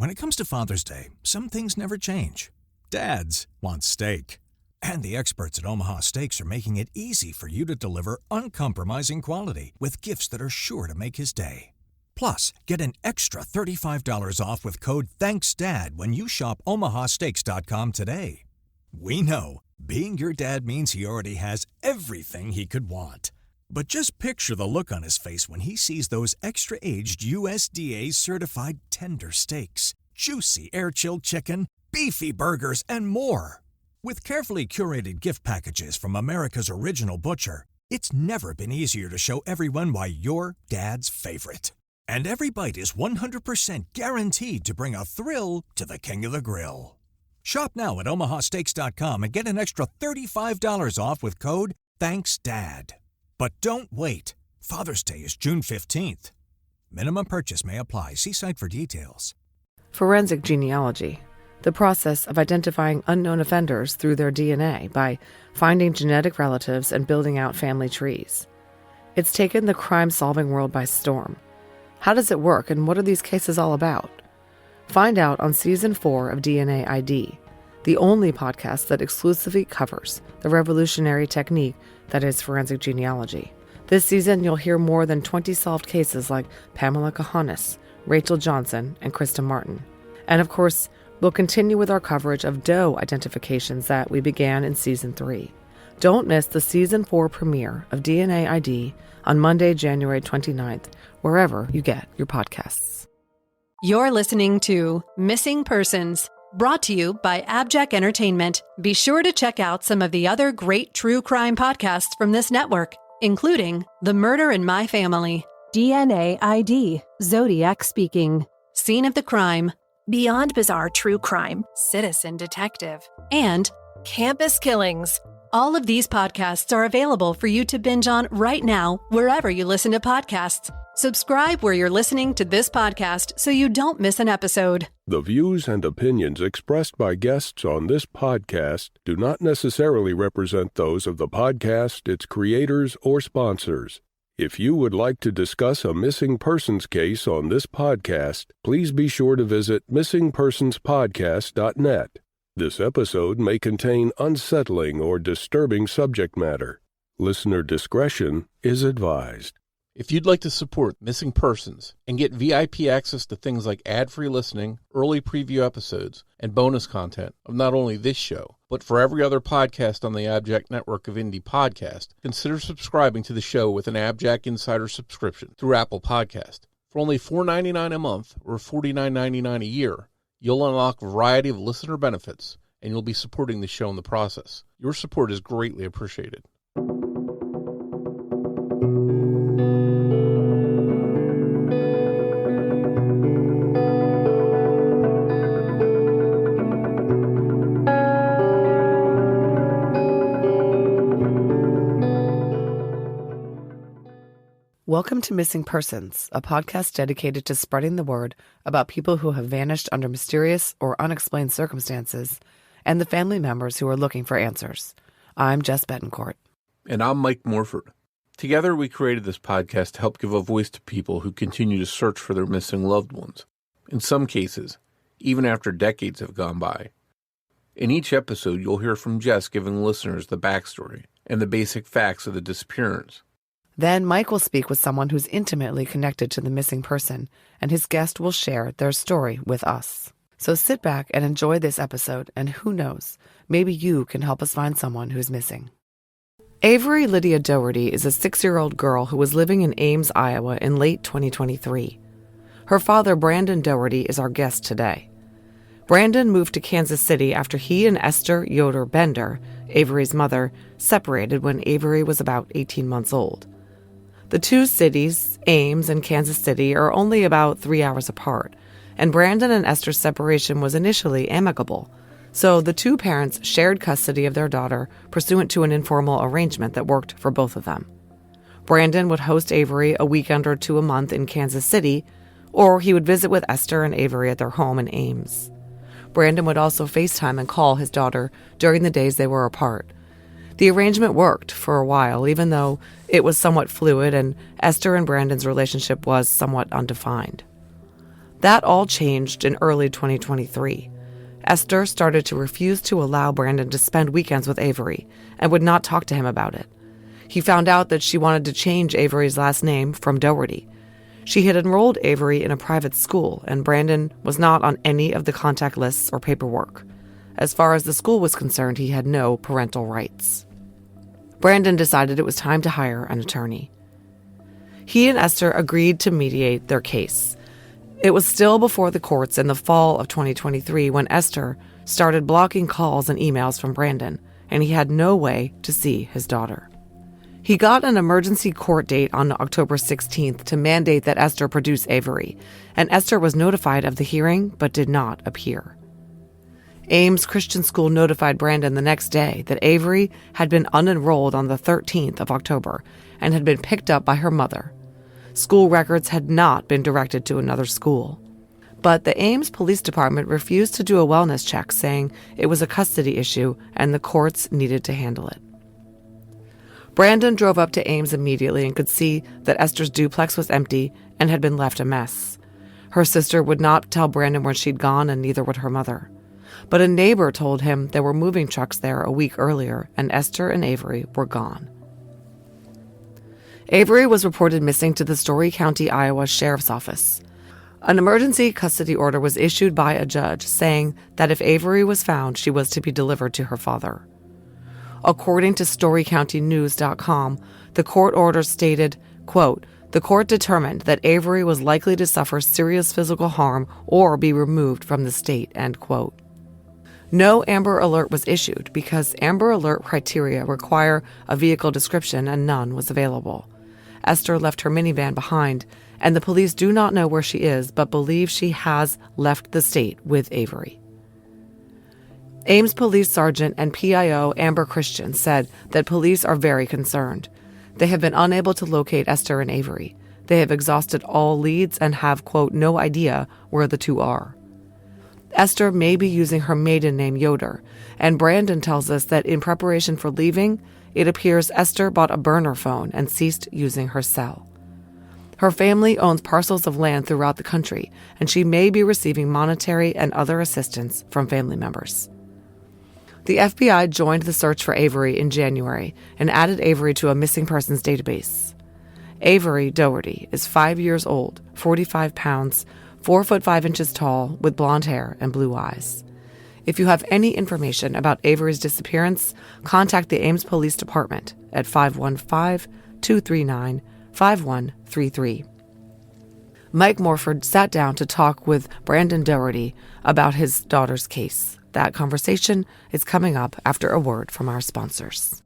When it comes to Father's Day, some things never change. Dads want steak. And the experts at Omaha Steaks are making it easy for you to deliver uncompromising quality with gifts that are sure to make his day. Plus, get an extra $35 off with code THANKSDAD when you shop omahasteaks.com today. We know, being your dad means he already has everything he could want. But just picture the look on his face when he sees those extra-aged USDA-certified tender steaks, juicy air-chilled chicken, beefy burgers, and more. With carefully curated gift packages from America's original butcher, it's never been easier to show everyone why you're dad's favorite. And every bite is 100% guaranteed to bring a thrill to the king of the grill. Shop now at omahasteaks.com and get an extra $35 off with code THANKSDAD. But don't wait. Father's Day is June 15th. Minimum purchase may apply. See site for details. Forensic genealogy, the process of identifying unknown offenders through their DNA by finding genetic relatives and building out family trees. It's taken the crime-solving world by storm. How does it work, and what are these cases all about? Find out on Season 4 of DNA ID, the only podcast that exclusively covers the revolutionary technique that is forensic genealogy. This season, you'll hear more than 20 solved cases like Pamela Kahanis, Rachel Johnson, and Krista Martin. And of course, we'll continue with our coverage of doe identifications that we began in Season 3. Don't miss the Season 4 premiere of DNA ID on Monday, January 29th, wherever you get your podcasts. You're listening to Missing Persons, brought to you by AbJack Entertainment. Be sure to check out some of the other great true crime podcasts from this network, including The Murder in My Family, DNA ID, Zodiac Speaking, Scene of the Crime, Beyond Bizarre True Crime, Citizen Detective, and Campus Killings. all of these podcasts are available for you to binge on right now, wherever you listen to podcasts. Subscribe where you're listening to this podcast so you don't miss an episode. The views and opinions expressed by guests on this podcast do not necessarily represent those of the podcast, its creators, or sponsors. If you would like to discuss a missing persons case on this podcast, please be sure to visit missingpersonspodcast.net. This episode may contain unsettling or disturbing subject matter. Listener discretion is advised. If you'd like to support Missing Persons and get VIP access to things like ad-free listening, early preview episodes, and bonus content of not only this show, but for every other podcast on the AbJack network of indie podcast, consider subscribing to the show with an AbJack Insider subscription through Apple Podcast. For only $4.99 a month or $49.99 a year, you'll unlock a variety of listener benefits, and you'll be supporting the show in the process. Your support is greatly appreciated. Welcome to Missing Persons, a podcast dedicated to spreading the word about people who have vanished under mysterious or unexplained circumstances and the family members who are looking for answers. I'm Jess Betancourt. And I'm Mike Morford. Together, we created this podcast to help give a voice to people who continue to search for their missing loved ones. In some cases, even after decades have gone by. In each episode, you'll hear from Jess giving listeners the backstory and the basic facts of the disappearance. Then Mike will speak with someone who's intimately connected to the missing person, and his guest will share their story with us. So sit back and enjoy this episode, and who knows, maybe you can help us find someone who's missing. Avery Lydia Doherty is a 6-year-old girl who was living in Ames, Iowa in late 2023. Her father, Brandon Doherty, is our guest today. Brandon moved to Kansas City after he and Esther Bender, Avery's mother, separated when Avery was about 18 months old. The two cities, Ames and Kansas City, are only about 3 hours apart, and Brandon and Esther's separation was initially amicable, so the two parents shared custody of their daughter pursuant to an informal arrangement that worked for both of them. Brandon would host Avery a weekend or two a month in Kansas City, or he would visit with Esther and Avery at their home in Ames. Brandon would also FaceTime and call his daughter during the days they were apart. The arrangement worked for a while, even though it was somewhat fluid and Esther and Brandon's relationship was somewhat undefined. That all changed in early 2023. Esther started to refuse to allow Brandon to spend weekends with Avery and would not talk to him about it. He found out that she wanted to change Avery's last name from Doherty. She had enrolled Avery in a private school, and Brandon was not on any of the contact lists or paperwork. As far as the school was concerned, he had no parental rights. Brandon decided it was time to hire an attorney. He and Esther agreed to mediate their case. It was still before the courts in the fall of 2023 when Esther started blocking calls and emails from Brandon, and he had no way to see his daughter. He got an emergency court date on October 16th to mandate that Esther produce Avery, and Esther was notified of the hearing but did not appear. Ames Christian School notified Brandon the next day that Avery had been unenrolled on the 13th of October and had been picked up by her mother. School records had not been directed to another school. But the Ames Police Department refused to do a wellness check, saying it was a custody issue and the courts needed to handle it. Brandon drove up to Ames immediately and could see that Esther's duplex was empty and had been left a mess. Her sister would not tell Brandon where she'd gone, and neither would her mother. But a neighbor told him there were moving trucks there a week earlier, and Esther and Avery were gone. Avery was reported missing to the Story County, Iowa Sheriff's Office. An emergency custody order was issued by a judge saying that if Avery was found, she was to be delivered to her father. According to StoryCountyNews.com, the court order stated, quote, "The court determined that Avery was likely to suffer serious physical harm or be removed from the state," end quote. No Amber Alert was issued because Amber Alert criteria require a vehicle description and none was available. Esther left her minivan behind, and the police do not know where she is but believe she has left the state with Avery. Ames Police Sergeant and PIO Amber Christian said that police are very concerned. They have been unable to locate Esther and Avery. They have exhausted all leads and have, quote, "no idea where the two are." Esther may be using her maiden name Yoder, and Brandon tells us that in preparation for leaving, it appears Esther bought a burner phone and ceased using her cell. Her family owns parcels of land throughout the country, and she may be receiving monetary and other assistance from family members. The FBI joined the search for Avery in January and added Avery to a missing persons database. Avery Doherty is 5 years old, 45 pounds, 4 foot 5 inches tall, with blonde hair and blue eyes. If you have any information about Avery's disappearance, contact the Ames Police Department at 515-239-5133. Mike Morford sat down to talk with Brandon Doherty about his daughter's case. That conversation is coming up after a word from our sponsors.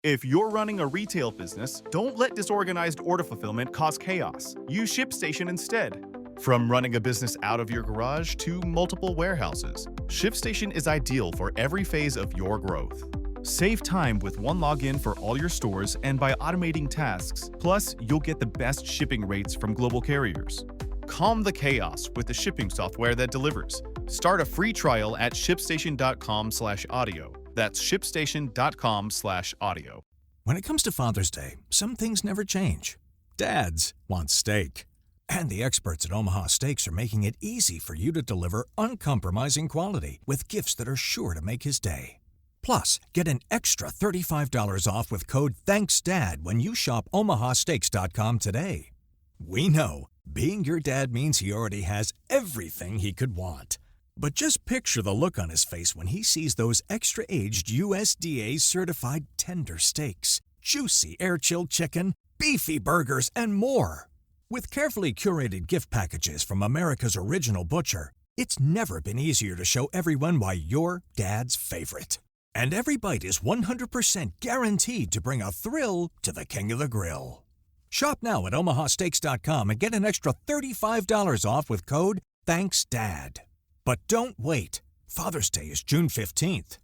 If you're running a retail business, don't let disorganized order fulfillment cause chaos. Use ShipStation instead. From running a business out of your garage to multiple warehouses, ShipStation is ideal for every phase of your growth. Save time with one login for all your stores and by automating tasks. Plus, you'll get the best shipping rates from global carriers. Calm the chaos with the shipping software that delivers. Start a free trial at shipstation.com/audio. That's shipstation.com/audio. When it comes to Father's Day, some things never change. Dads want steak. And the experts at Omaha Steaks are making it easy for you to deliver uncompromising quality with gifts that are sure to make his day. Plus, get an extra $35 off with code THANKSDAD when you shop omahasteaks.com today. We know being your dad means he already has everything he could want. But just picture the look on his face when he sees those extra-aged USDA-certified tender steaks, juicy air-chilled chicken, beefy burgers, and more. With carefully curated gift packages from America's original butcher, it's never been easier to show everyone why you're dad's favorite. And every bite is 100% guaranteed to bring a thrill to the king of the grill. Shop now at omahasteaks.com and get an extra $35 off with code THANKSDAD. But don't wait. Father's Day is June 15th.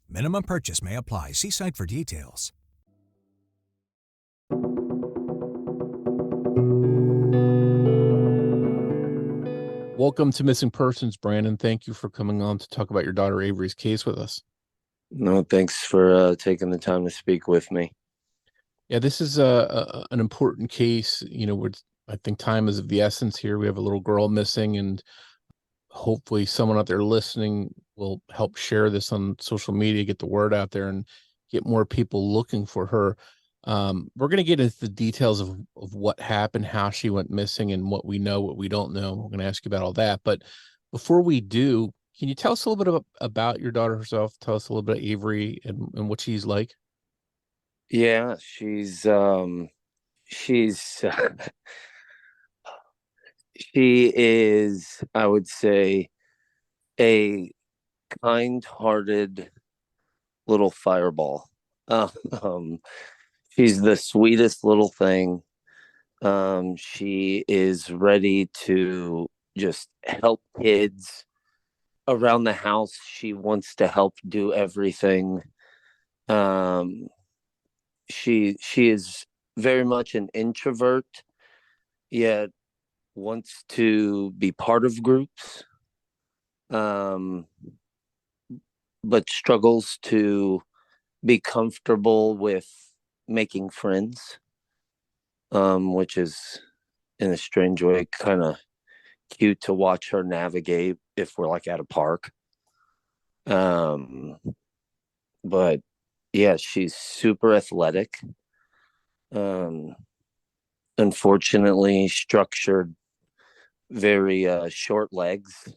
Minimum purchase may apply. See site for details. Welcome to Missing Persons, Brandon. Thank you for coming on to talk about your daughter Avery's case with us. No, thanks for taking the time to speak with me. Yeah, this is an important case. You know, I think time is of the essence here. We have a little girl missing, and hopefully someone out there listening will help share this on social media, get the word out there, and get more people looking for her. We're going to get into the details of what happened, how she went missing, and what we know, what we don't know. We're going to ask you about all that. But before we do, can you tell us a little bit about your daughter herself? Tell us a little bit of Avery and what she's like. Yeah, she's she is, I would say, a kind-hearted little fireball. Um, she's the sweetest little thing. She is ready to just help kids around the house. She wants to help do everything. She is very much an introvert, yet wants to be part of groups, but struggles to be comfortable with making friends, which is in a strange way kind of cute to watch her navigate if we're like at a park. But yeah, she's super athletic. Unfortunately, structured very short legs.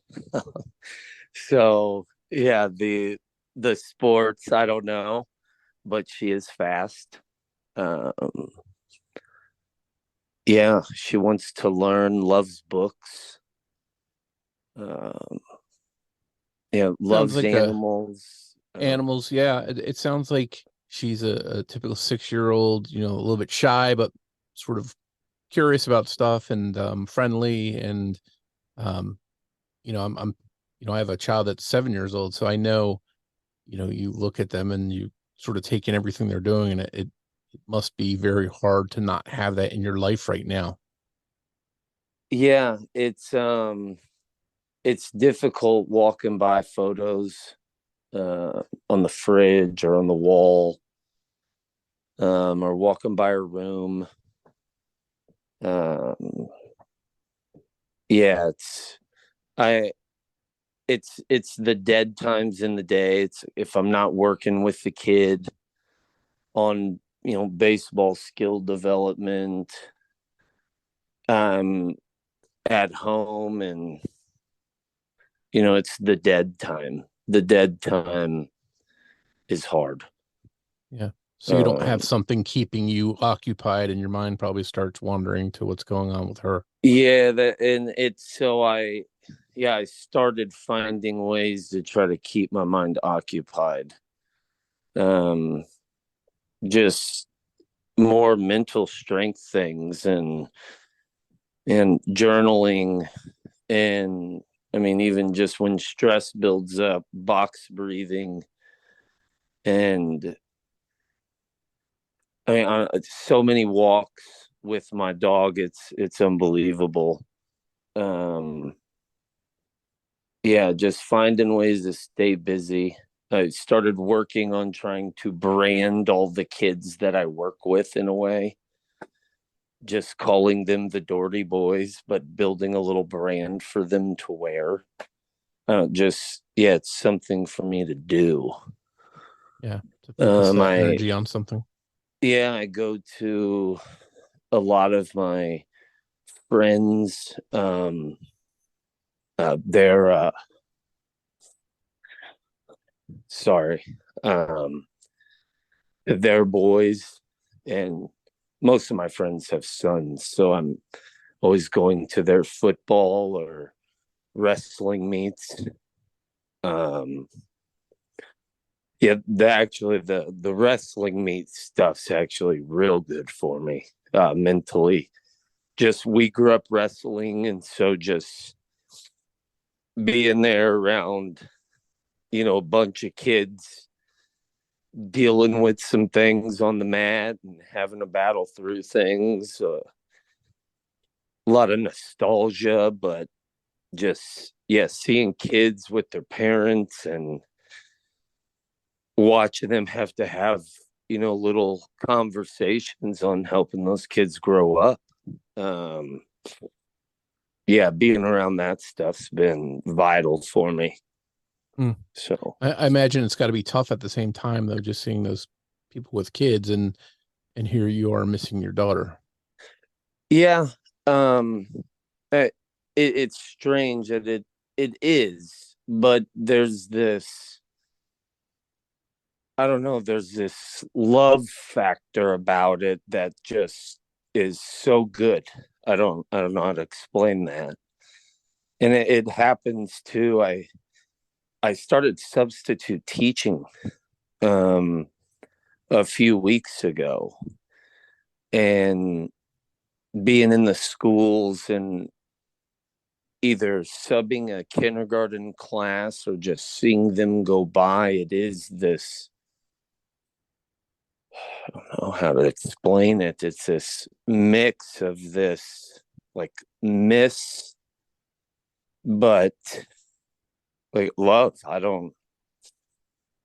So yeah, the sports, I don't know, but she is fast. Yeah, she wants to learn, loves books. Yeah, loves Like animals. Animals, yeah. It sounds like she's a typical 6-year-old, a little bit shy, but sort of curious about stuff and friendly. And I'm I have a child that's 7 years old, so I know, you look at them and you sort of take in everything they're doing, and it must be very hard to not have that in your life right now. Yeah, it's difficult walking by photos on the fridge or on the wall, or walking by her room. Yeah, it's the dead times in the day. It's if I'm not working with the kid on baseball skill development, I'm at home, and it's the dead time. The dead time is hard. Yeah. So you don't have something keeping you occupied, and your mind probably starts wandering to what's going on with her. Yeah, and it's so I started finding ways to try to keep my mind occupied. Just more mental strength things, and journaling, and I mean, even just when stress builds up, box breathing, and I mean, so many walks with my dog. It's unbelievable. Yeah, just finding ways to stay busy. I started working on trying to brand all the kids that I work with in a way. Just calling them the Doherty boys, but building a little brand for them to wear. It's something for me to do. Yeah, to focus that energy on something. Yeah, I go to a lot of my friends. They're sorry. They're boys, and most of my friends have sons, so I'm always going to their football or wrestling meets. Yeah, the wrestling meet stuff's actually real good for me mentally. Just we grew up wrestling, and so just being there around a bunch of kids dealing with some things on the mat and having to battle through things, a lot of nostalgia, but just seeing kids with their parents and watching them have little conversations on helping those kids grow up. um, yeah, being around that stuff's been vital for me. So I imagine it's got to be tough at the same time, though, just seeing those people with kids and here you are missing your daughter. yeah, it's strange that it is, but there's this, I don't know, there's this love factor about it that just is so good. I don't know how to explain that. And it happens too. I started substitute teaching a few weeks ago, and being in the schools and either subbing a kindergarten class or just seeing them go by, it is this, I don't know how to explain it. It's this mix of this like miss, but like love.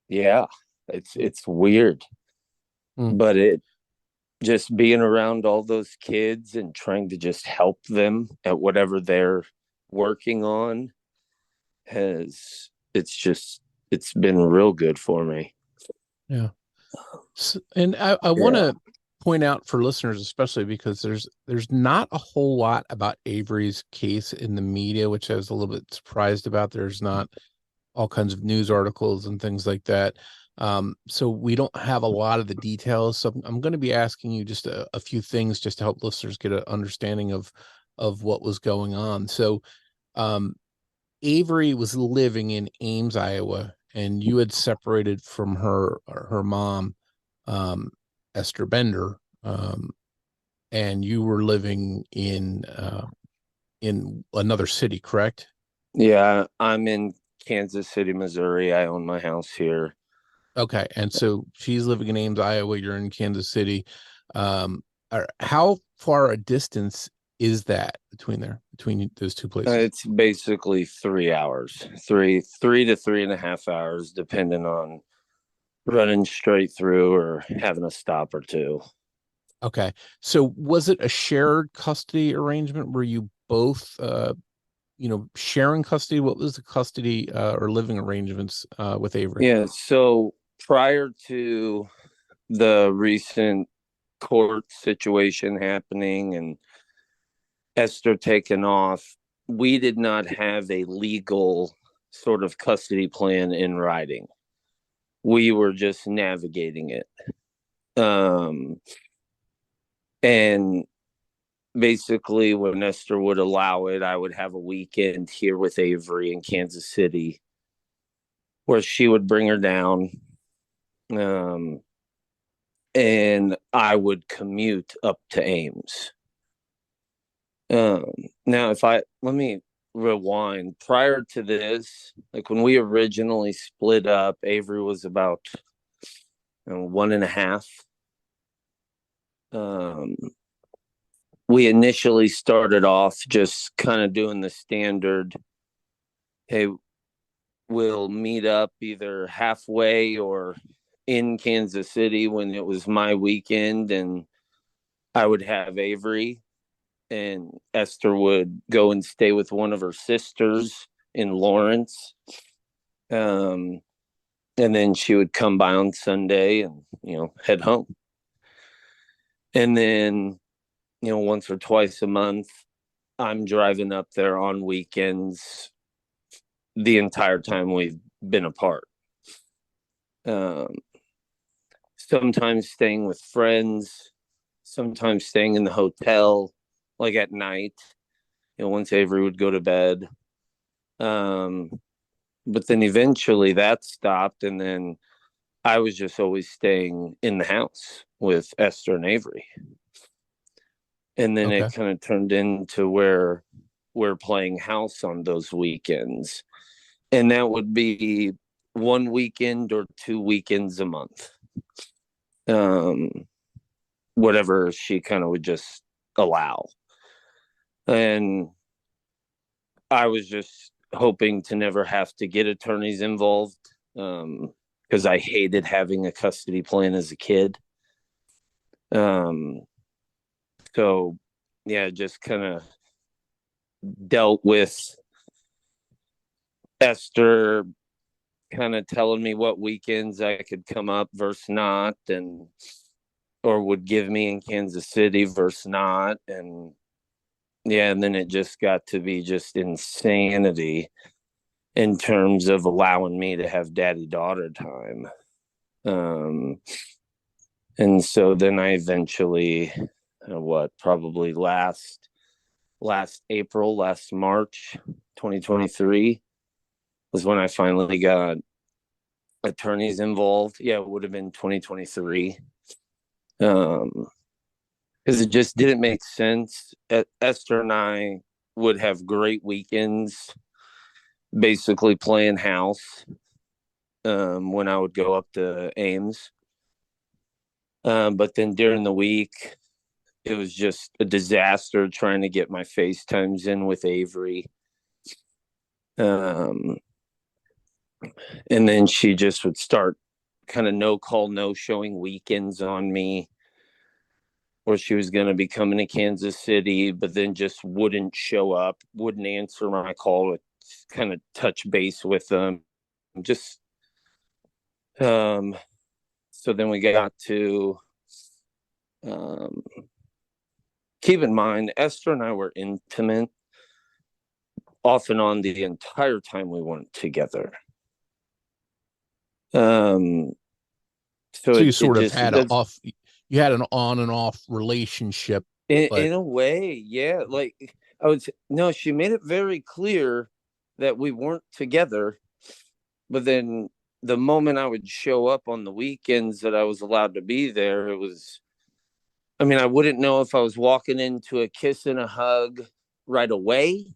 Yeah, it's weird, but it just being around all those kids and trying to just help them at whatever they're working on it's been real good for me. Yeah. So, and I want to point out for listeners, especially because there's not a whole lot about Avery's case in the media, which I was a little bit surprised about. There's not all kinds of news articles and things like that. So we don't have a lot of the details. So I'm going to be asking you just a few things just to help listeners get an understanding of what was going on. So Avery was living in Ames, Iowa, and you had separated from her mom, Esther Bender, and you were living in another city, correct? Yeah, I'm in Kansas City, Missouri. I own my house here. Okay, and so she's living in Ames, Iowa. You're in Kansas City. How far a distance is that between those two places? It's basically 3 hours, three to 3.5 hours, depending on running straight through or having a stop or two. Okay, so was it a shared custody arrangement? Were you both, sharing custody? What was the custody or living arrangements with Avery? Yeah, so prior to the recent court situation happening and Esther taken off, we did not have a legal sort of custody plan in writing. We were just navigating it. And basically when Esther would allow it, I would have a weekend here with Avery in Kansas City where she would bring her down. And I would commute up to Ames. Now, let me rewind. Prior to this, like when we originally split up, Avery was about 1.5. We initially started off just kind of doing the standard, hey, we'll meet up either halfway or in Kansas City when it was my weekend, and I would have Avery, and Esther would go and stay with one of her sisters in Lawrence. And then she would come by on Sunday and, head home. And then, once or twice a month, I'm driving up there on weekends the entire time we've been apart. Sometimes staying with friends, sometimes staying in the hotel, like at night, once Avery would go to bed. But then eventually that stopped, and then I was just always staying in the house with Esther and Avery. And then it kind of turned into where we're playing house on those weekends. And that would be 1 weekend or 2 weekends a month. Whatever she kind of would just allow. And I was just hoping to never have to get attorneys involved, because I hated having a custody plan as a kid. So just kind of dealt with Esther kind of telling me what weekends I could come up versus not, and or would give me in Kansas City versus not. And and then it just got to be just insanity in terms of allowing me to have daddy-daughter time. And so then I eventually, probably last March 2023 was when I finally got attorneys involved. Yeah, it would have been 2023. Because it just didn't make sense. Esther and I would have great weekends, basically playing house when I would go up to Ames. But then during the week, it was just a disaster trying to get my FaceTimes in with Avery. And then she just would start kind of no call, no showing weekends on me, or she was going to be coming to Kansas City, but then just wouldn't show up, wouldn't answer my call to kind of touch base with them. Just, so then we got to, keep in mind, Esther and I were intimate off and on the entire time we weren't together. So you sort of had you had an on and off relationship. In a way, yeah. Like I would say, no, she made it very clear that we weren't together. But then the moment I would show up on the weekends that I was allowed to be there, it was, I mean, I wouldn't know if I was walking into a kiss and a hug right away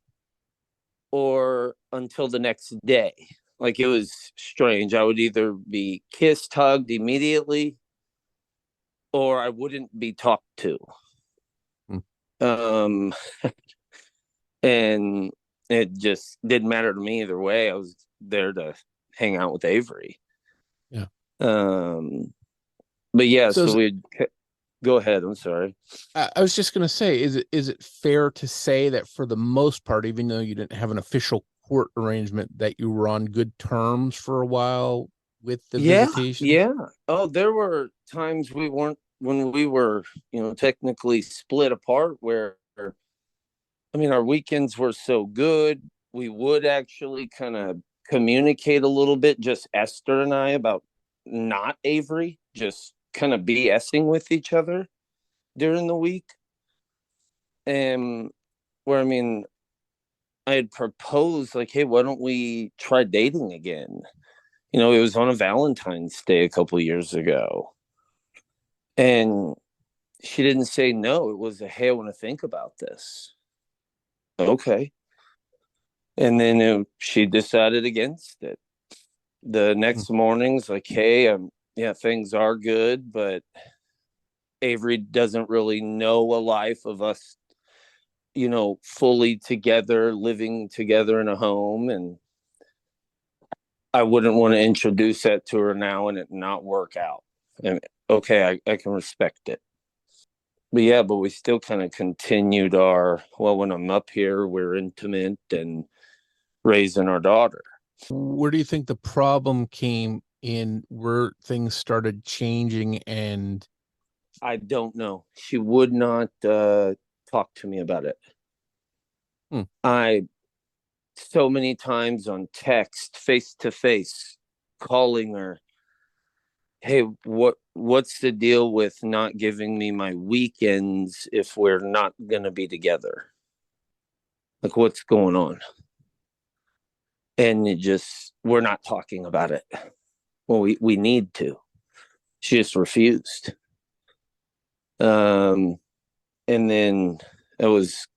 or until the next day. Like it was strange. I would either be kissed, hugged immediately, or I wouldn't be talked to. And it just didn't matter to me either way. I was there to hang out with Avery. Yeah. But yeah, so we'd go ahead. I'm sorry. I was just going to say, is it fair to say that for the most part, even though you didn't have an official court arrangement, that you were on good terms for a while with the visitation? Yeah. Oh, there were times we weren't, when we were, technically split apart, where, I mean, our weekends were so good. We would actually kind of communicate a little bit, just Esther and I, about not Avery, just kind of BSing with each other during the week. And where, I mean, I had proposed, like, hey, why don't we try dating again? It was on a Valentine's Day a couple of years ago. And she didn't say no. It was a, hey, I want to think about this. Okay. And then she decided against it. The next morning's like, hey, things are good, but Avery doesn't really know a life of us, fully together, living together in a home. And I wouldn't want to introduce that to her now and it not work out. And okay, I can respect it. But we still kind of continued when I'm up here, we're intimate and raising our daughter. Where do you think the problem came in, where things started changing? And I don't know. She would not talk to me about it. I so many times on text, face to face, calling her, hey, what's the deal with not giving me my weekends if we're not going to be together? Like, what's going on? And we're not talking about it. Well, we need to. She just refused. And then it was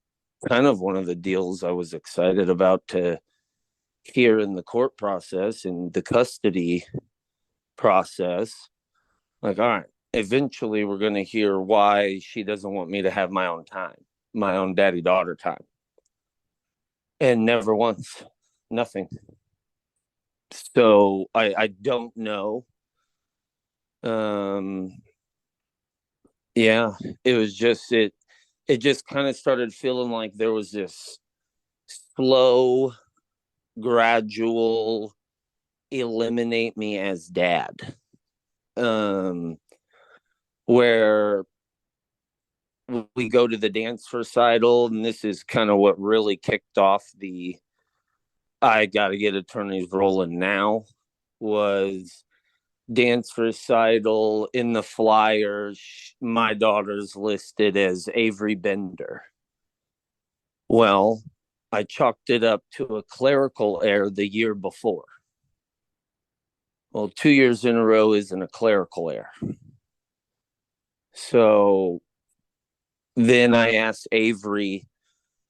kind of one of the deals I was excited about to hear in the court process and the custody process. Like, all right, eventually we're going to hear why she doesn't want me to have my own time, my own daddy-daughter time. And never once, nothing. So I don't know. It was just it just kind of started feeling like there was this slow, gradual eliminate me as dad. Where we go to the dance recital, and this is kind of what really kicked off the I got to get attorneys rolling now, was dance recital. In the flyers, my daughter's listed as Avery Bender. Well, I chalked it up to a clerical error the year before. Well, 2 years in a row isn't a clerical error. So then I asked Avery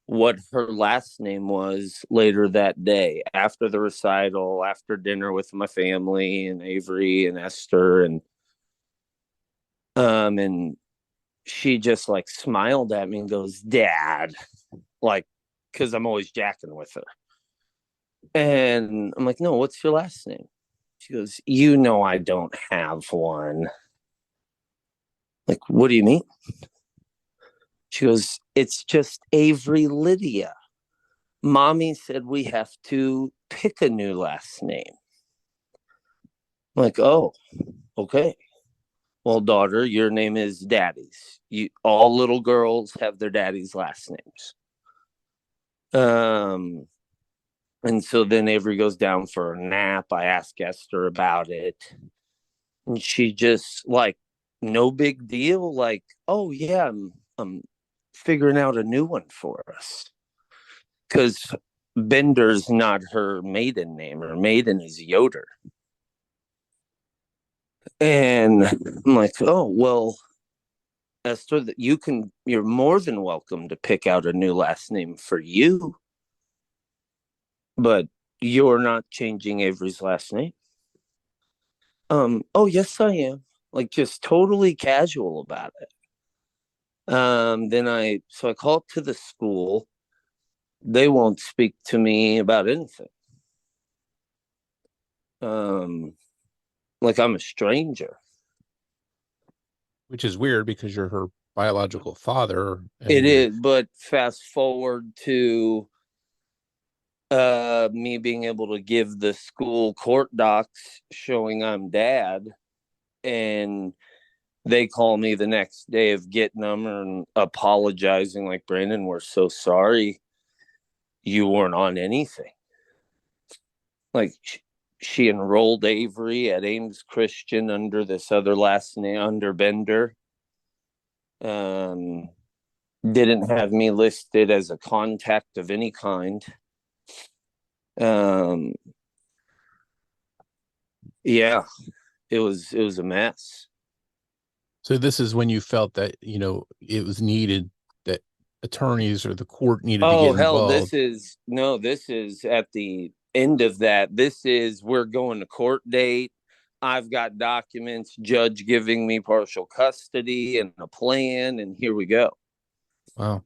what her last name was later that day, after the recital, after dinner with my family and Avery and Esther, and she just like smiled at me and goes, Dad, like, because I'm always jacking with her. And I'm like, no, what's your last name? She goes, you know, I don't have one. Like, what do you mean? She goes, it's just Avery Lydia. Mommy said we have to pick a new last name. I'm like, oh, okay. Well, daughter, your name is Daddy's. All little girls have their daddy's last names. And so then Avery goes down for a nap. I ask Esther about it. And she just like, no big deal. Like, oh yeah, I'm figuring out a new one for us. Because Bender's not her maiden name. Her maiden is Yoder. And I'm like, oh, well, Esther, you're more than welcome to pick out a new last name for you. But you're not changing Avery's last name. Oh, yes, I am. Like, just totally casual about it. Then I call up to the school. They won't speak to me about anything. Like I'm a stranger. Which is weird because you're her biological father. It is, but fast forward to me being able to give the school court docs showing I'm dad, and they call me the next day of getting them and apologizing like, Brandon, we're so sorry you weren't on anything. Like she enrolled Avery at Ames Christian under this other last name, under Bender. Didn't have me listed as a contact of any kind. Yeah, it was a mess. So this is when you felt that, you know, it was needed, that attorneys or the court needed to get involved. This is at the end of that. This is, we're going to court date. I've got documents, judge giving me partial custody and a plan, and here we go. Wow.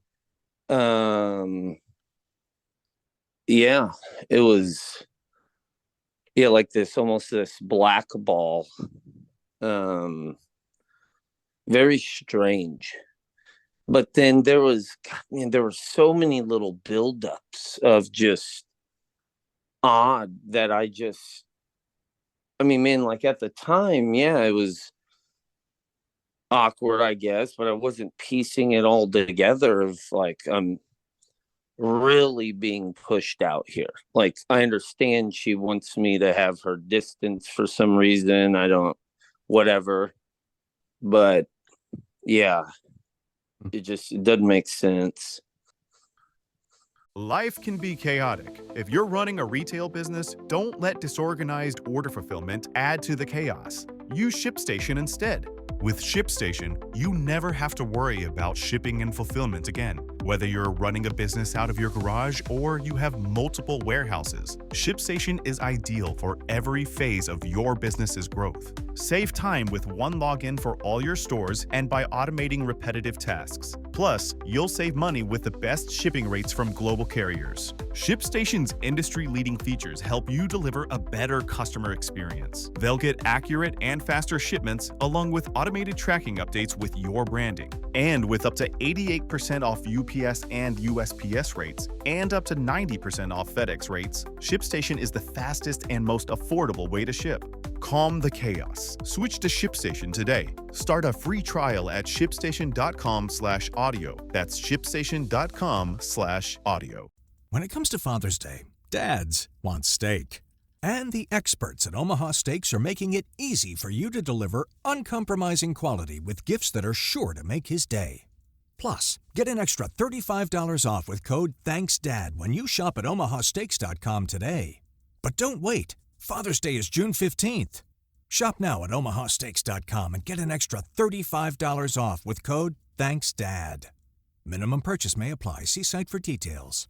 Yeah, it was, like this, almost this black ball. Very strange. But then there were so many little buildups of just odd that like at the time, yeah, it was awkward, I guess, but I wasn't piecing it all together of like, I'm really being pushed out here. Like, I understand she wants me to have her distance for some reason. Whatever. But yeah, it doesn't make sense. Life can be chaotic. If you're running a retail business, don't let disorganized order fulfillment add to the chaos. Use ShipStation instead. With ShipStation, you never have to worry about shipping and fulfillment again. Whether you're running a business out of your garage or you have multiple warehouses, ShipStation is ideal for every phase of your business's growth. Save time with one login for all your stores and by automating repetitive tasks. Plus, you'll save money with the best shipping rates from global carriers. ShipStation's industry-leading features help you deliver a better customer experience. They'll get accurate and faster shipments along with automated tracking updates with your branding. And with up to 88% off UPS and USPS rates and up to 90% off FedEx rates, ShipStation is the fastest and most affordable way to ship. Calm the chaos. Switch to ShipStation today. Start a free trial at shipstation.com/audio. That's shipstation.com/audio. When it comes to Father's Day, dads want steak. And the experts at Omaha Steaks are making it easy for you to deliver uncompromising quality with gifts that are sure to make his day. Plus, get an extra $35 off with code THANKSDAD when you shop at omahasteaks.com today. But don't wait. Father's Day is June 15th. Shop now at omahasteaks.com and get an extra $35 off with code THANKSDAD. Minimum purchase may apply. See site for details.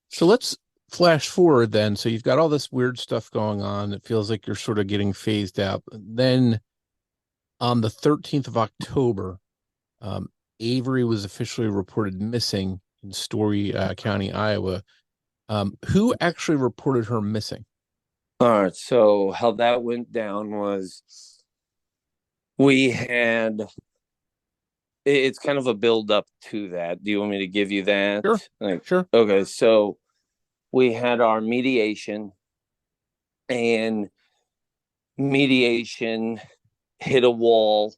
So let's flash forward then. So you've got all this weird stuff going on. It feels like you're sort of getting phased out. Then on the 13th of October, Avery was officially reported missing in Story County, Iowa. Who actually reported her missing? All right. So how that went down was we had, it's kind of a build up to that. Do you want me to give you that? Sure. Sure. Okay. So we had our mediation, and mediation hit a wall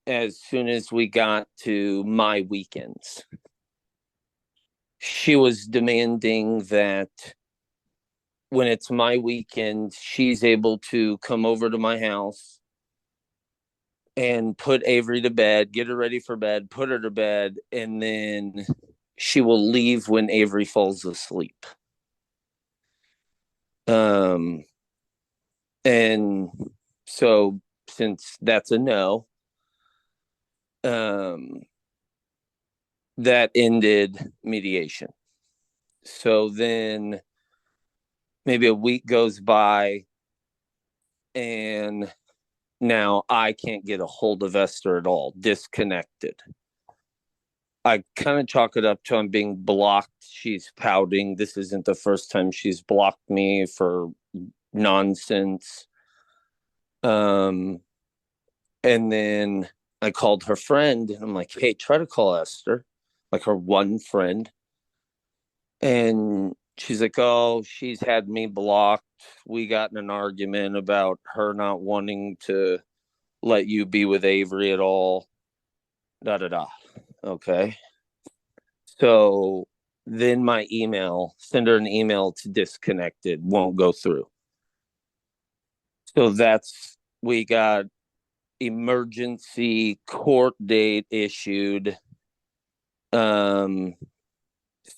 as soon as we got to my weekends. She was demanding that when it's my weekend, she's able to come over to my house and put Avery to bed, get her ready for bed, put her to bed, and then she will leave when Avery falls asleep. And so since that's a no, that ended mediation. So then maybe a week goes by and now I can't get a hold of Esther at all, disconnected. I kind of chalk it up to I'm being blocked. She's pouting. This isn't the first time she's blocked me for nonsense. And then I called her friend and I'm like, hey, try to call Esther, like her one friend. And she's like, oh, she's had me blocked. We got in an argument about her not wanting to let you be with Avery at all. Okay. So then my email, send her an email to disconnected, won't go through. So we got emergency court date issued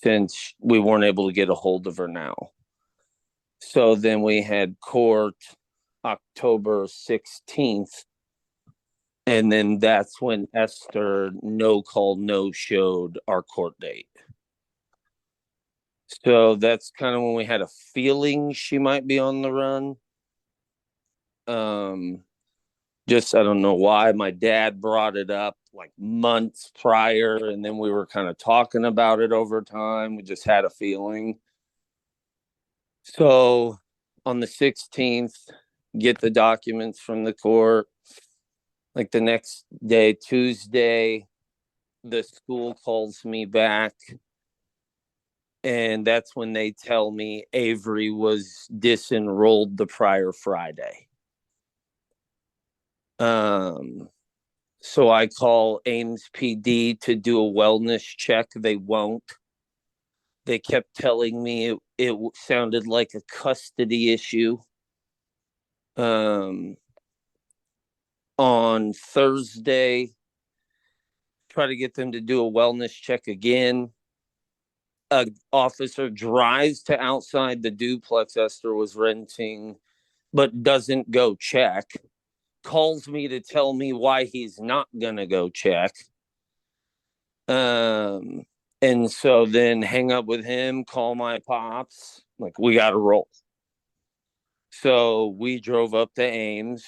since we weren't able to get a hold of her now. So then we had court October 16th. And then that's when Esther no showed our court date. So that's kind of when we had a feeling she might be on the run. Just, I don't know why. My dad brought it up like months prior, and then we were kind of talking about it over time. We just had a feeling. So on the 16th, get the documents from the court. Like the next day, Tuesday, the school calls me back. And that's when they tell me Avery was disenrolled the prior Friday. So I call Ames PD to do a wellness check. They won't. They kept telling me it sounded like a custody issue. On Thursday, try to get them to do a wellness check again. An officer drives to outside the duplex Esther was renting, but doesn't go check. Calls me to tell me why he's not going to go check. And so then hang up with him, call my pops, like, we got to roll. So we drove up to Ames,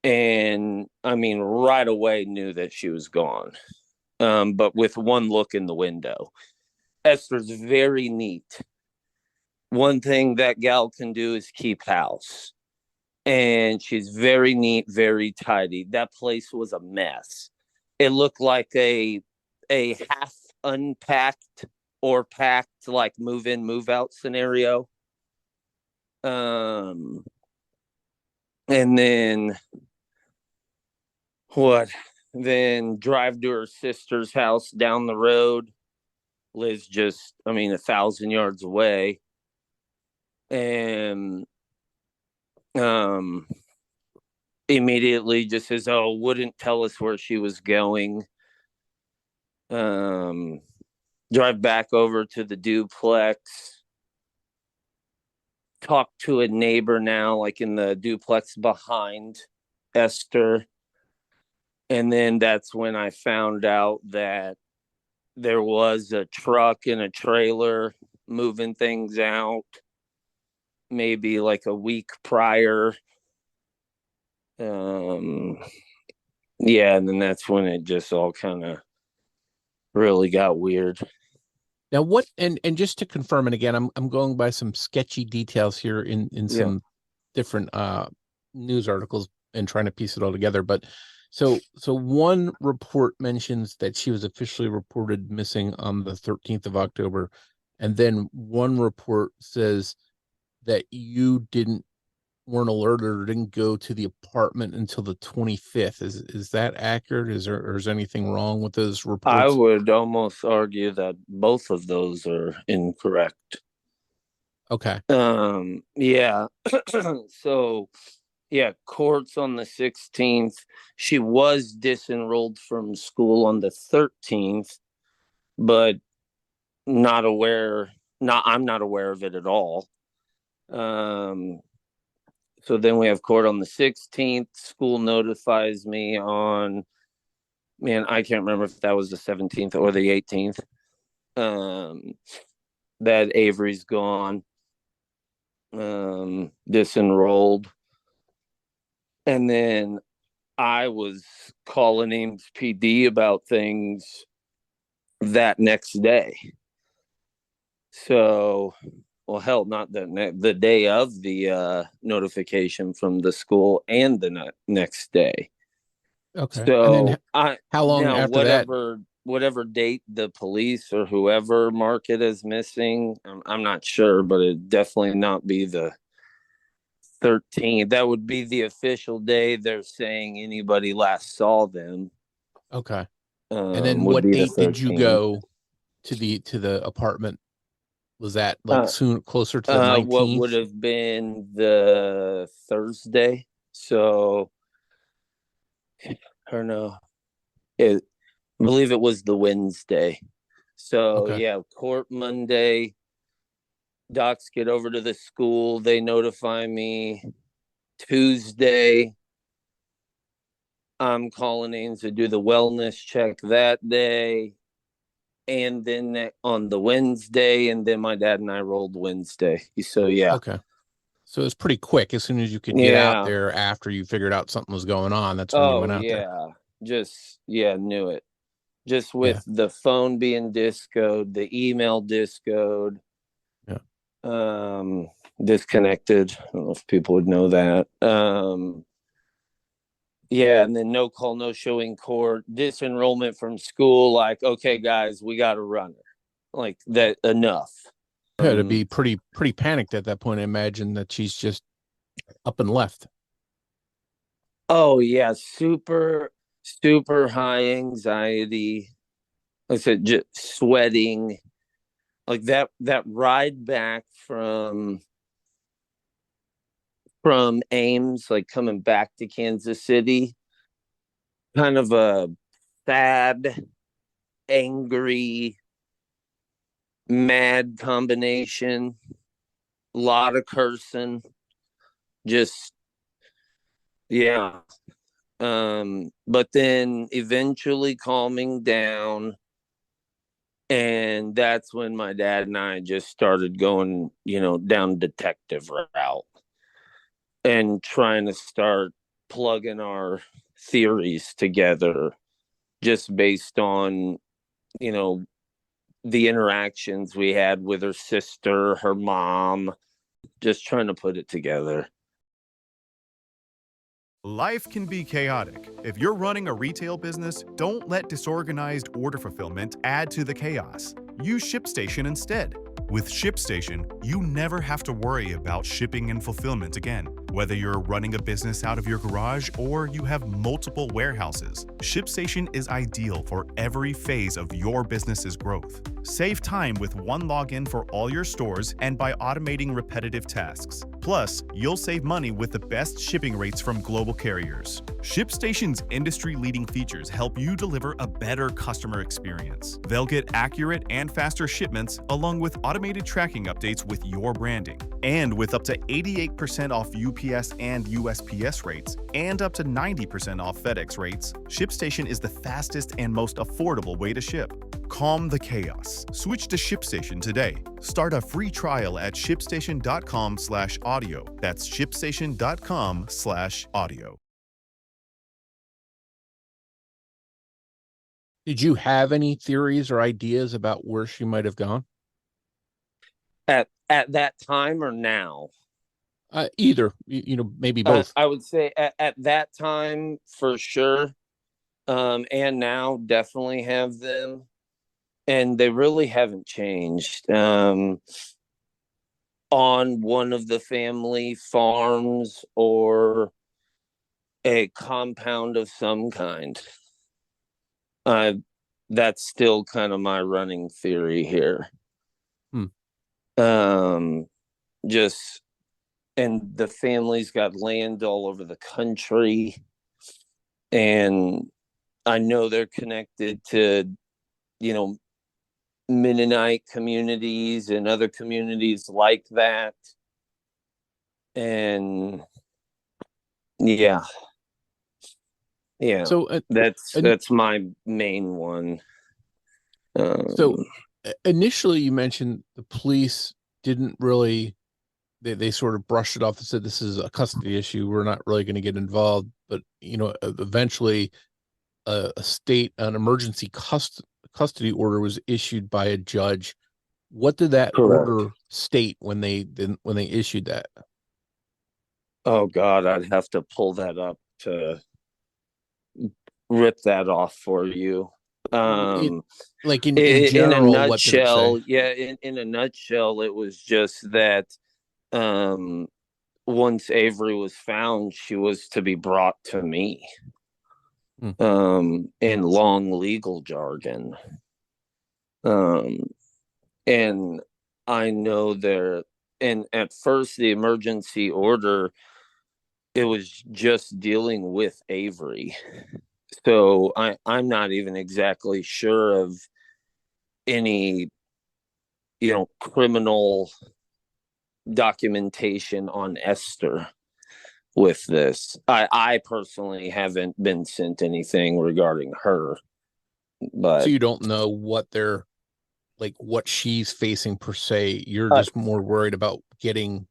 and I mean, right away knew that she was gone. But with one look in the window, Esther's very neat. One thing that gal can do is keep house. And she's very neat, very tidy. That place was a mess. It looked like a half unpacked or packed, like, move in, move out scenario. And then what? Then drive to her sister's house down the road. Lives just, I mean, 1,000 yards away. And immediately just says, oh, wouldn't tell us where she was going. Drive back over to the duplex, talk to a neighbor now, like in the duplex behind Esther. And then that's when I found out that there was a truck and a trailer moving things out maybe like a week prior. Yeah, and then that's when it just all kind of really got weird. Now, what and just to confirm, and again, I'm going by some sketchy details here in some different news articles and trying to piece it all together. But so one report mentions that she was officially reported missing on the 13th of October, and then one report says that you weren't alerted or didn't go to the apartment until the 25th. Is that accurate? Is there anything wrong with those reports? I would almost argue that both of those are incorrect. Okay. Yeah. So yeah, court's on the 16th. She was disenrolled from school on the 13th, but I'm not aware of it at all. So then we have court on the 16th. School notifies me on, man, I can't remember if that was the 17th or the 18th, that Avery's gone, disenrolled. And then I was calling Ames PD about things that next day. So, well, hell, not the day of the notification from the school, and the next day. Okay. So and then how long now, after whatever date the police or whoever mark it as missing, I'm not sure, but it definitely not be the 13th. That would be the official day they're saying anybody last saw them. Okay. And then what date did you go to the apartment? Was that like soon, closer to the 19th? What would have been the Thursday? So, or no, I believe it was the Wednesday. So Okay. yeah, court Monday. Docs get over to the school. They notify me Tuesday. I'm calling Ames to do the wellness check that day. And then on the Wednesday, and then my dad and I rolled Wednesday. So yeah. Okay. So it's pretty quick. As soon as you could get out there after you figured out something was going on, that's when you went out there. Just knew it. Just with the phone being discoed, the email discoed, disconnected. I don't know if people would know that. And then no call, no show in court, disenrollment from school. Like, okay, guys, we got to run her. Like that, enough. To be pretty panicked at that point. I imagine that she's just up and left. Oh yeah, super high anxiety. Like I said, just sweating. Like that ride back from Ames, like coming back to Kansas City, kind of a sad, angry, mad combination. A lot of cursing. Just but then eventually calming down. And that's when my dad and I just started going, down detective route and trying to start plugging our theories together just based on, the interactions we had with her sister, her mom, just trying to put it together. Life can be chaotic. If you're running a retail business, don't let disorganized order fulfillment add to the chaos. Use ShipStation instead. With ShipStation, you never have to worry about shipping and fulfillment again. Whether you're running a business out of your garage or you have multiple warehouses, ShipStation is ideal for every phase of your business's growth. Save time with one login for all your stores and by automating repetitive tasks. Plus, you'll save money with the best shipping rates from global carriers. ShipStation's industry-leading features help you deliver a better customer experience. They'll get accurate and faster shipments along with automated tracking updates with your branding. And with up to 88% off UPS and USPS rates and up to 90% off FedEx rates, ShipStation is the fastest and most affordable way to ship. Calm the chaos. Switch to ShipStation today. Start a free trial at shipstation.com/audio. That's shipstation.com/audio. Did you have any theories or ideas about where she might have gone? At that time or now? Either, maybe both. I would say at that time for sure. And now definitely have them. And they really haven't changed. On one of the family farms or a compound of some kind. That's still kind of my running theory here. Just, and the family's got land all over the country. And I know they're connected to, Mennonite communities and other communities like that. And yeah. So that's my main one. So initially you mentioned the police didn't really, they sort of brushed it off and said, this is a custody issue. We're not really going to get involved. But, eventually an emergency custody order was issued by a judge. What did that Correct. order state when they issued that? Oh God, I'd have to pull that up to rip that off for you. In general, in a nutshell, what did it say? Yeah, in a nutshell, it was just that once Avery was found, she was to be brought to me. In long legal jargon. And I know and at first the emergency order, it was just dealing with Avery. So I'm not even exactly sure of any, criminal documentation on Esther with this. I personally haven't been sent anything regarding her. But so you don't know what they're what she's facing per se. You're just more worried about getting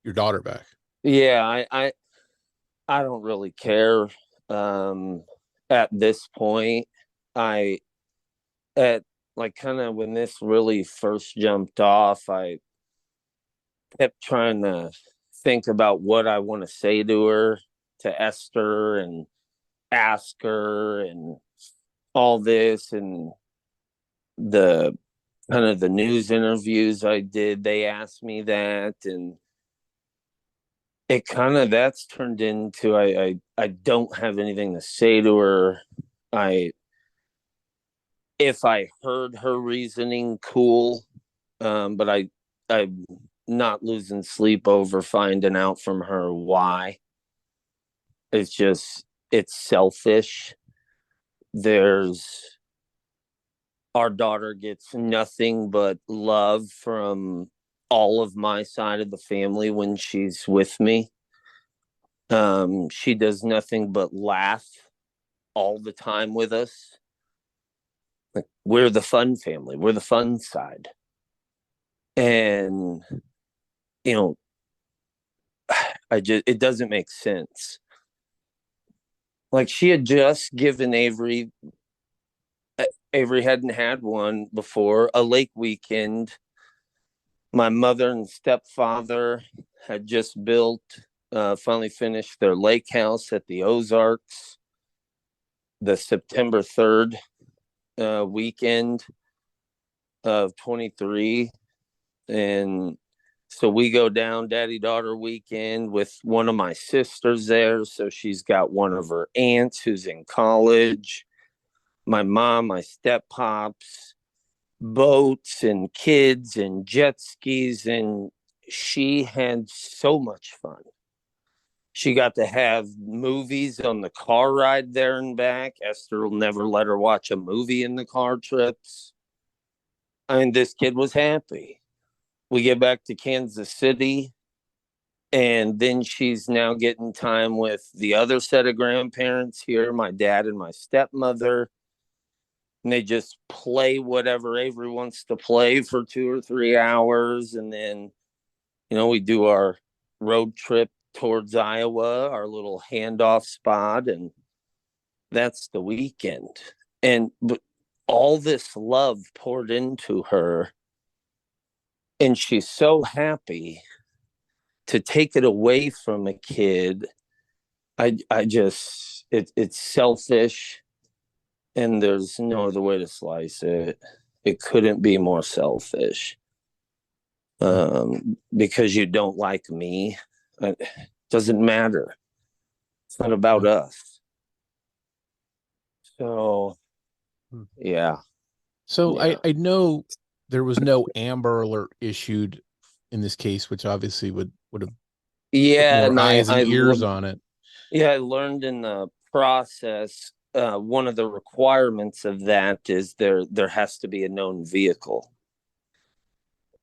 your daughter back. Yeah, I don't really care. At this point, kind of when this really first jumped off, I kept trying to think about what I want to say to her, to Esther, and ask her and all this. And the kind of the news interviews I did, they asked me that, and it kind of, that's turned into I don't have anything to say to her. If I heard her reasoning, cool, but I'm not losing sleep over finding out from her why. It's selfish. Our daughter gets nothing but love from all of my side of the family when she's with me. She does nothing but laugh all the time with us. we're the fun family. We're the fun side. And, it doesn't make sense. Like, she had just given Avery hadn't had one before, a lake weekend. My mother and stepfather had just finally finished their lake house at the Ozarks, the September 3rd weekend of 23. And so we go down daddy-daughter weekend with one of my sisters there. So she's got one of her aunts who's in college, my mom, my step-pops, boats and kids and jet skis. And she had so much fun. She got to have movies on the car ride there and back. Esther will never let her watch a movie in the car trips. I mean, this kid was happy. We get back to Kansas City, and then she's now getting time with the other set of grandparents here, my dad and my stepmother. And they just play whatever Avery wants to play for 2 or 3 hours. And then, we do our road trip towards Iowa, our little handoff spot. And that's the weekend. But all this love poured into her. And she's so happy to take it away from a kid. It's selfish, and there's no other way to slice it. It couldn't be more selfish. Because you don't like me, it doesn't matter. It's not about us. So, yeah. So yeah. I know there was no Amber Alert issued in this case, which obviously would have put more eyes and ears on it. Yeah, I learned in the process, one of the requirements of that is there has to be a known vehicle.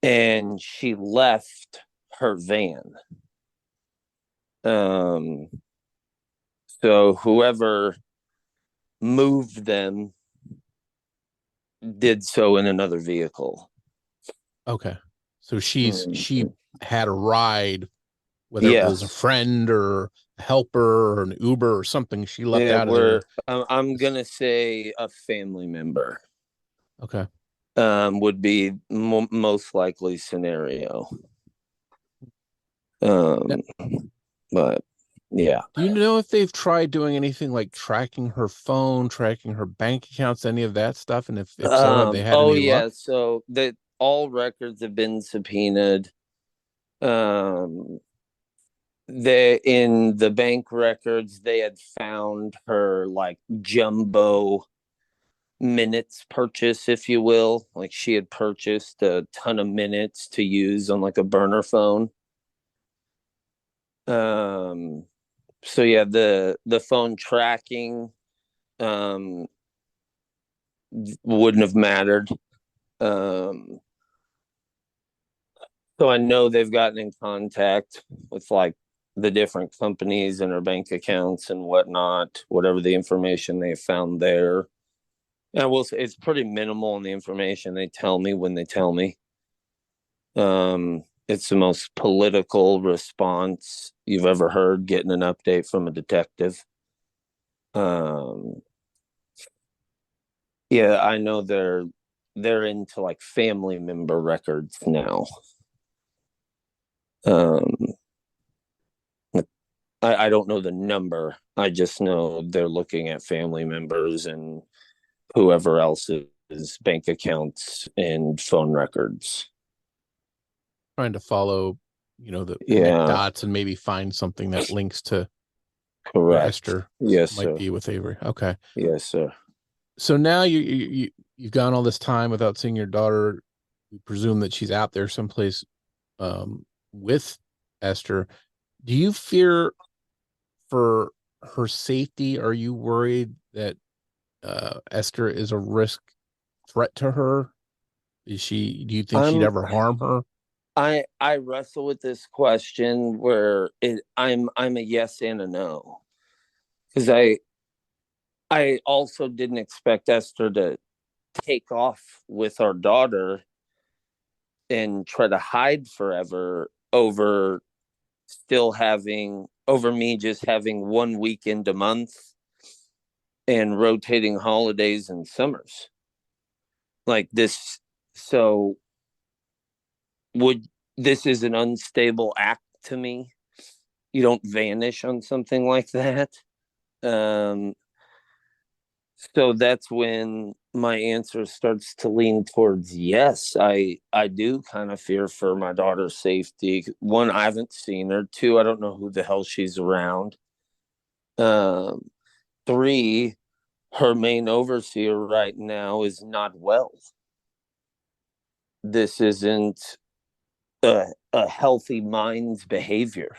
And she left her van. So whoever moved them did so in another vehicle. Okay. So she had a ride, whether it was a friend or a helper or an Uber or something. She left out of there. I'm going to say a family member. Okay. Would be most likely scenario. But yeah. Do you know if they've tried doing anything like tracking her phone, tracking her bank accounts, any of that stuff? And if so, have they had any luck? So that all records have been subpoenaed. In the bank records, they had found her like jumbo minutes purchase, if you will. Like, she had purchased a ton of minutes to use on like a burner phone. So yeah, the phone tracking wouldn't have mattered. So I know they've gotten in contact with like the different companies and her bank accounts and whatnot, whatever the information they found there. And I will say it's pretty minimal in the information they tell me when they tell me. It's the most political response you've ever heard, getting an update from a detective. Yeah, I know they're into like family member records now. I don't know the number. I just know they're looking at family members and whoever else's bank accounts and phone records. Trying to follow, the dots and maybe find something that links to correct. Esther. Yes, might be with Avery. Okay. Yes, sir. So now you've gone all this time without seeing your daughter. You presume that she's out there someplace with Esther. Do you fear for her safety? Are you worried that Esther is a threat to her? Do you think she'd ever harm her? I wrestle with this question where I'm a yes and a no, because I also didn't expect Esther to take off with our daughter and try to hide forever over me just having 1 weekend a month and rotating holidays and summers like this. So this is an unstable act to me. You don't vanish on something like that. So that's when my answer starts to lean towards yes. I do kind of fear for my daughter's safety. One, I haven't seen her. Two, I don't know who the hell she's around. Three, her main overseer right now is not well. This isn't a healthy mind's behavior.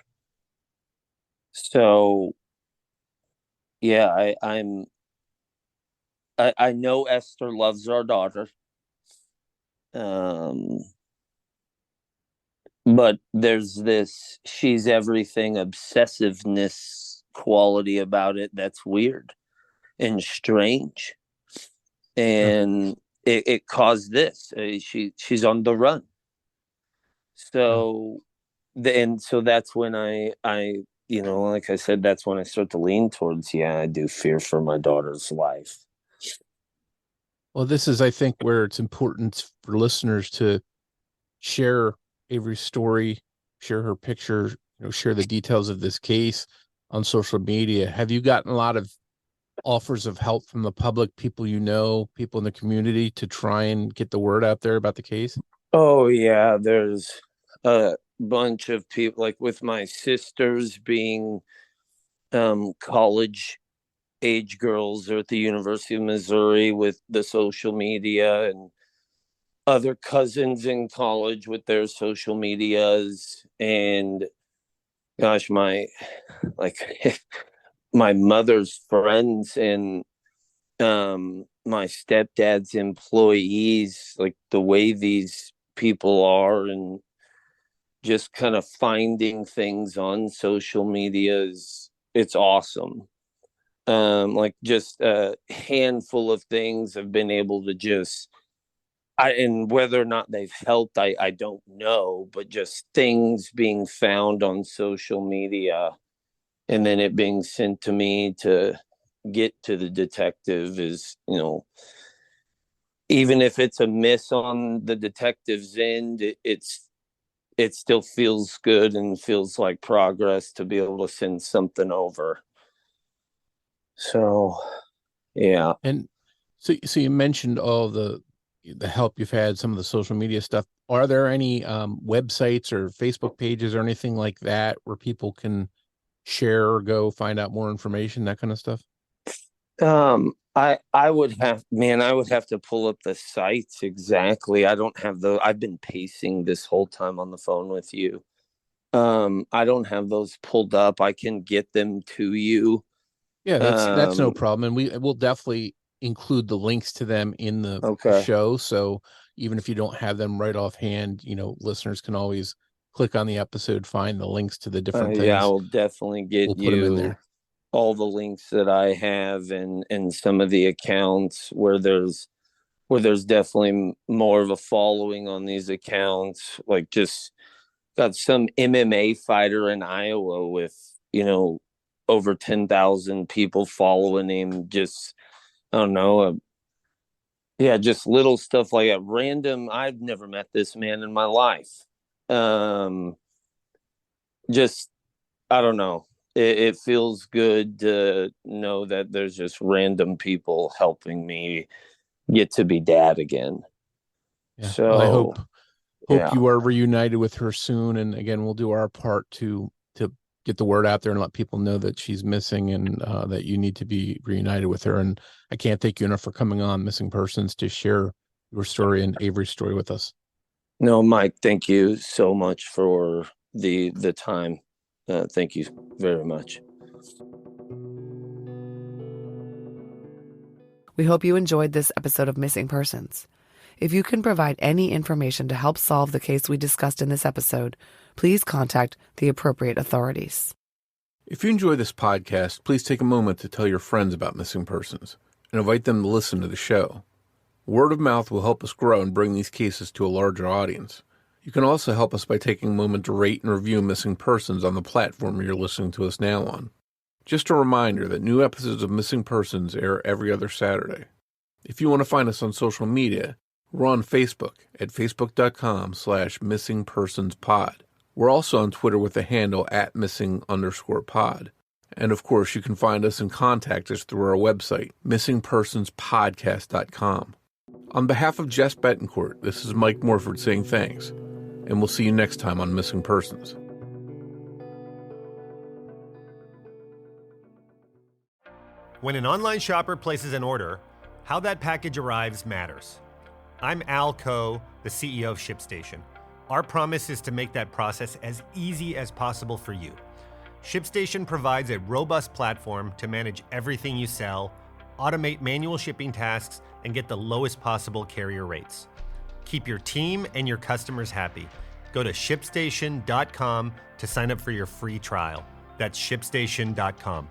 So yeah, I know Esther loves our daughter. But there's this she's everything obsessiveness quality about it that's weird and strange. And it caused this. She's on the run. So so that's when I like I said, that's when I start to lean towards, yeah, I do fear for my daughter's life. Well, this is, I think, where it's important for listeners to share Avery's story, share her picture, share the details of this case on social media. Have you gotten a lot of offers of help from the public, people people in the community, to try and get the word out there about the case? Oh, yeah. There's a bunch of people, like with my sisters being college age girls are at the University of Missouri with the social media, and other cousins in college with their social medias. And gosh, my mother's friends and my stepdad's employees, like the way these people are, and just kind of finding things on social media it's awesome. Like just a handful of things I've been able to just, and whether or not they've helped, I don't know, but just things being found on social media and then it being sent to me to get to the detective is, even if it's a miss on the detective's end, it still feels good and feels like progress to be able to send something over. So, yeah. And so you mentioned all the help you've had, some of the social media stuff. Are there any websites or Facebook pages or anything like that where people can share or go find out more information, that kind of stuff? I would have to pull up the sites exactly. I don't have I've been pacing this whole time on the phone with you. I don't have those pulled up. I can get them to you. Yeah, that's no problem. And we'll definitely include the links to them in the show. So even if you don't have them right offhand, listeners can always click on the episode, find the links to the different things. Yeah, I will definitely get put them in there. All the links that I have and some of the accounts where there's definitely more of a following on these accounts. Like just got some MMA fighter in Iowa with, over 10,000 people following him. Just, I don't know. Just little stuff like that. Random. I've never met this man in my life. Just, I don't know. It feels good to know that there's just random people helping me get to be dad again. Yeah. So well, I hope you are reunited with her soon. And again, we'll do our part to get the word out there and let people know that she's missing and that you need to be reunited with her. And I can't thank you enough for coming on Missing Persons to share your story and Avery's story with us. No, Mike, thank you so much for the time. Thank you very much. We hope you enjoyed this episode of Missing Persons. If you can provide any information to help solve the case we discussed in this episode, please contact the appropriate authorities. If you enjoy this podcast, please take a moment to tell your friends about Missing Persons and invite them to listen to the show. Word of mouth will help us grow and bring these cases to a larger audience. You can also help us by taking a moment to rate and review Missing Persons on the platform you're listening to us now on. Just a reminder that new episodes of Missing Persons air every other Saturday. If you want to find us on social media, we're on Facebook at facebook.com/missingpersonspod. We're also on Twitter with the handle @missing_pod. And of course, you can find us and contact us through our website, missingpersonspodcast.com. On behalf of Jess Betancourt, this is Mike Morford saying thanks, and we'll see you next time on Missing Persons. When an online shopper places an order, how that package arrives matters. I'm Al Coe, the CEO of ShipStation. Our promise is to make that process as easy as possible for you. ShipStation provides a robust platform to manage everything you sell, automate manual shipping tasks, and get the lowest possible carrier rates. Keep your team and your customers happy. Go to ShipStation.com to sign up for your free trial. That's ShipStation.com.